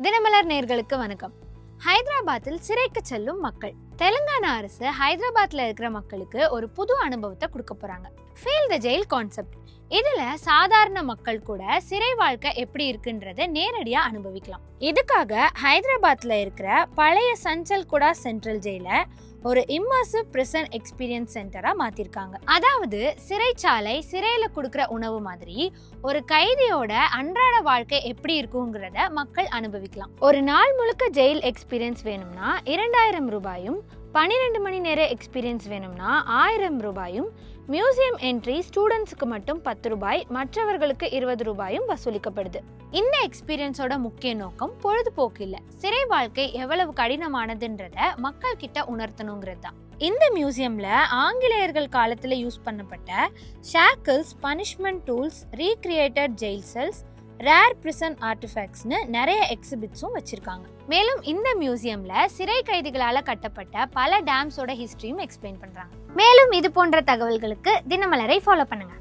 தினமலர் நேயர்களுக்கு வணக்கம். ஹைதராபாத்தில் சிறைக்கு செல்லும் மக்கள். தெலுங்கானா அரசு ஹைதராபாத்ல இருக்கிற மக்களுக்கு ஒரு புது அனுபவத்தை கொடுக்க போறாங்க. Feel the jail concept. இதுல சாதாரண மக்கள் கூட சிறை வாழ்க்கை எப்படி இருக்குன்றத நேரடியா அனுபவிக்கலாம். இதுக்காக ஹைதராபாத்ல இருக்கிற பழைய சஞ்சல்குடா சென்ட்ரல் ஜெயில ஒரு இம்மர்சிவ் பிரிசன் எக்ஸ்பீரியன்ஸ் சென்டரா மாத்திருக்காங்க. அதாவது சிறைச்சாலை சிறையில கொடுக்கிற உணவு மாதிரி ஒரு கைதியோட அன்றாட வாழ்க்கை எப்படி இருக்குங்கிறத மக்கள் அனுபவிக்கலாம். ஒரு நாள் முழுக்க ஜெயில் எக்ஸ்பீரியன்ஸ் வேணும்னா 2000 ரூபாயும், 12 மணி நேர எக்ஸ்பீரியன்ஸ் வேணும்னா 1000 ரூபாயும், மியூசியம் என்ட்ரி ஸ்டூடெண்ட்ஸுக்கு மட்டும் 10 ரூபாய், மற்றவர்களுக்கு 20 ரூபாயும் வசூலிக்கப்படுது. இந்த எக்ஸ்பீரியன்ஸோட முக்கிய நோக்கம் பொழுதுபோக்கு இல்ல, சிறை வாழ்க்கை எவ்வளவு கடினமானதுன்றத மக்கள் கிட்ட உணர்த்தணுங்கிறது தான். இந்த மியூசியம்ல ஆங்கிலேயர்கள் காலத்துல யூஸ் பண்ணப்பட்ட shackles, punishment tools, recreated jail cells, rare prison ஆர்டிஃபேக்ட்ஸ்னு நிறைய எக்ஸிபிட்ஸும் வச்சிருக்காங்க. மேலும் இந்த மியூசியம்ல சிறை கைதிகளால கட்டப்பட்ட பல டேம்ஸோட ஹிஸ்டரியும் எக்ஸ்பிளைன் பண்றாங்க. மேலும் இது போன்ற தகவல்களுக்கு தினமலரை ஃபாலோ பண்ணுங்க.